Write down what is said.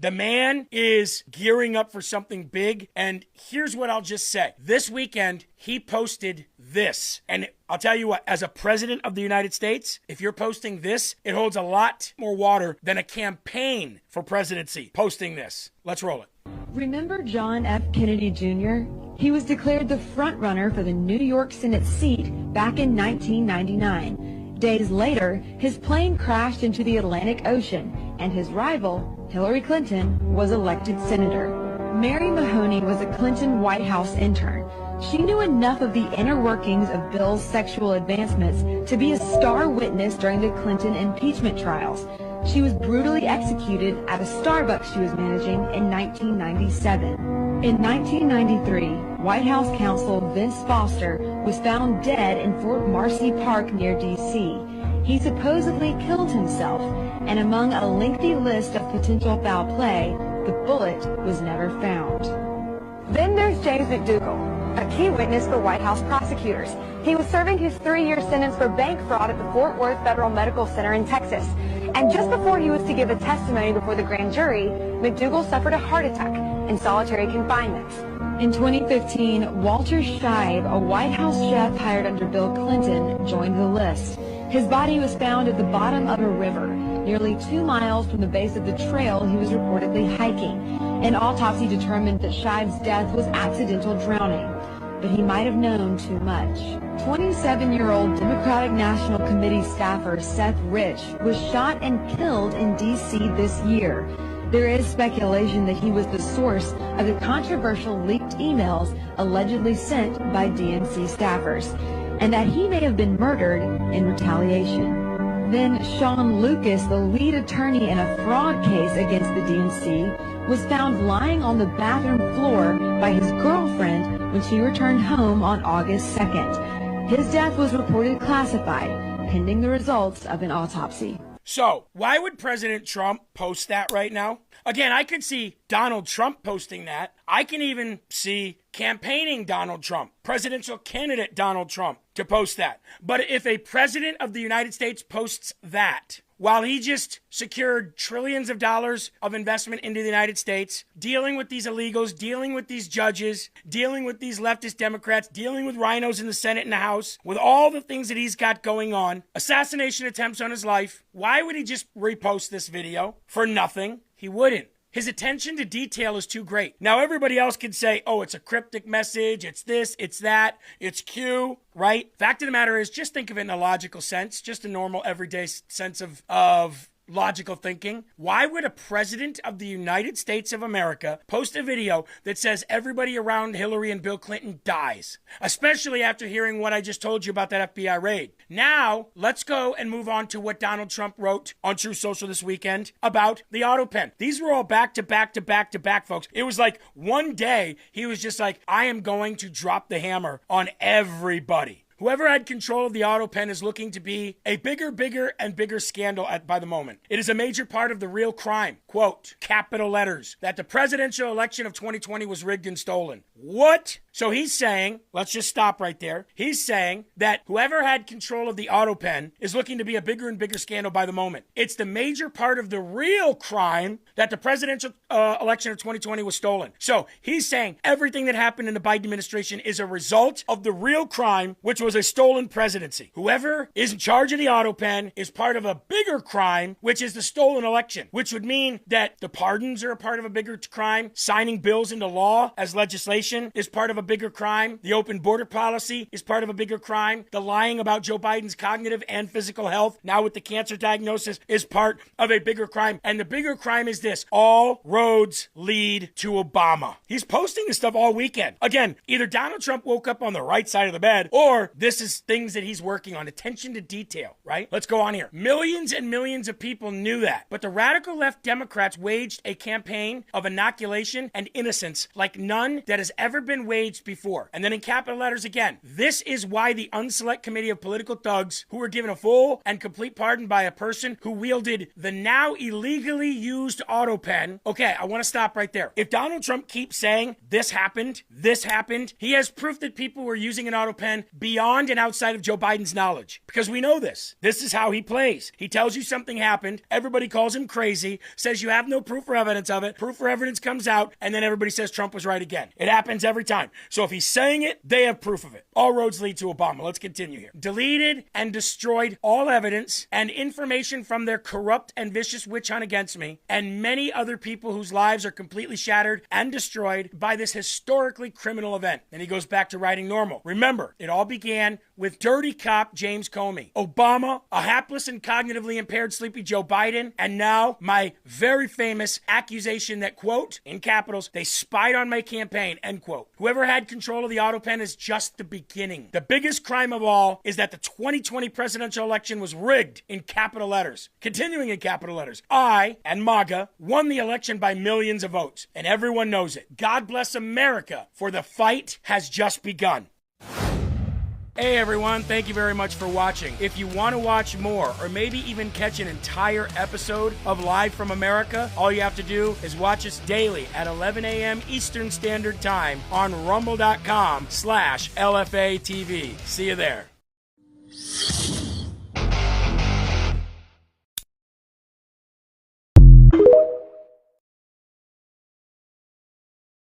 The man is gearing up for something big. And here's what I'll just say. This weekend, he posted this. And I'll tell you what, as a president of the United States, if you're posting this, it holds a lot more water than a campaign for presidency posting this. Let's roll it. Remember John F. Kennedy Jr.? He was declared the front-runner for the New York Senate seat back in 1999. Days later, his plane crashed into the Atlantic Ocean, and his rival, Hillary Clinton, was elected senator. Mary Mahoney was a Clinton White House intern. She knew enough of the inner workings of Bill's sexual advancements to be a star witness during the Clinton impeachment trials. She was brutally executed at a Starbucks she was managing in 1997. In 1993, White House counsel Vince Foster was found dead in Fort Marcy Park near D.C. He supposedly killed himself, and among a lengthy list of potential foul play, the bullet was never found. Then there's James McDougal, a key witness for White House prosecutors. He was serving his 3-year sentence for bank fraud at the Fort Worth Federal Medical Center in Texas. And just before he was to give a testimony before the grand jury, McDougal suffered a heart attack in solitary confinement. In 2015, Walter Scheib, a White House chef hired under Bill Clinton, joined the list. His body was found at the bottom of a river, nearly 2 miles from the base of the trail he was reportedly hiking. An autopsy determined that Scheib's death was accidental drowning, but he might have known too much. 27-year-old Democratic National Committee staffer Seth Rich was shot and killed in D.C. this year. There is speculation that he was the source of the controversial leaked emails allegedly sent by DNC staffers, and that he may have been murdered in retaliation. Then Sean Lucas, the lead attorney in a fraud case against the DNC, was found lying on the bathroom floor by his girlfriend when she returned home on August 2nd. His death was reported classified, pending the results of an autopsy. So, why would President Trump post that right now? Again, I could see Donald Trump posting that. I can even see campaigning Donald Trump, presidential candidate Donald Trump, to post that. But if a president of the United States posts that, while he just secured trillions of dollars of investment into the United States, dealing with these illegals, dealing with these judges, dealing with these leftist Democrats, dealing with rhinos in the Senate and the House, with all the things that he's got going on, assassination attempts on his life, why would he just repost this video? For nothing. He wouldn't. His attention to detail is too great. Now, everybody else can say, oh, it's a cryptic message, it's this, it's that, it's Q, right? Fact of the matter is, just think of it in a logical sense, just a normal, everyday sense of logical thinking. Why would a president of the United States of America post a video that says everybody around Hillary and Bill Clinton dies? Especially after hearing what I just told you about that FBI raid. Now, let's go and move on to what Donald Trump wrote on Truth Social this weekend about the auto pen. These were all back to back to back to back, folks. It was like one day he was just like, I am going to drop the hammer on everybody. Whoever had control of the auto pen is looking to be a bigger, and bigger scandal by the moment. It is a major part of the real crime. Quote, capital letters, that the presidential election of 2020 was rigged and stolen. What? So he's saying, let's just stop right there. He's saying that whoever had control of the auto pen is looking to be a bigger and bigger scandal by the moment. It's the major part of the real crime that the presidential election of 2020 was stolen. So he's saying everything that happened in the Biden administration is a result of the real crime, which was a stolen presidency. Whoever is in charge of the auto pen is part of a bigger crime, which is the stolen election, which would mean that the pardons are a part of a bigger crime. Signing bills into law as legislation is part of a bigger crime. The open border policy is part of a bigger crime. The lying about Joe Biden's cognitive and physical health, now with the cancer diagnosis, is part of a bigger crime. And the bigger crime is this: all roads lead to Obama. He's posting this stuff all weekend. Again, either Donald Trump woke up on the right side of the bed, or this is things that he's working on. Attention to detail, right? Let's go on here. Millions and millions of people knew that. But the radical left Democrats waged a campaign of inoculation and innocence like none that has ever been waged tweets before. And then in capital letters again, this is why the unselect committee of political thugs who were given a full and complete pardon by a person who wielded the now illegally used auto pen. Okay, I want to stop right there. If Donald Trump keeps saying this happened, he has proof that people were using an auto pen beyond and outside of Joe Biden's knowledge. Because we know this. This is how he plays. He tells you something happened, everybody calls him crazy, says you have no proof or evidence of it, proof or evidence comes out, and then everybody says Trump was right again. It happens every time. So if he's saying it, they have proof of it. All roads lead to Obama. Let's continue here. Deleted and destroyed all evidence and information from their corrupt and vicious witch hunt against me and many other people whose lives are completely shattered and destroyed by this historically criminal event. And he goes back to writing normal. Remember, it all began with dirty cop James Comey, Obama, a hapless and cognitively impaired sleepy Joe Biden, and now my very famous accusation that, quote, in capitals, they spied on my campaign, end quote. Whoever had control of the auto pen is just the beginning. The biggest crime of all is that the 2020 presidential election was rigged, in capital letters. Continuing in capital letters, I and MAGA won the election by millions of votes, and everyone knows it. God bless America, for the fight has just begun. Hey everyone, thank you very much for watching. If you want to watch more, or maybe even catch an entire episode of Live from America, all you have to do is watch us daily at 11 a.m. Eastern Standard Time on rumble.com/LFA TV. See you there.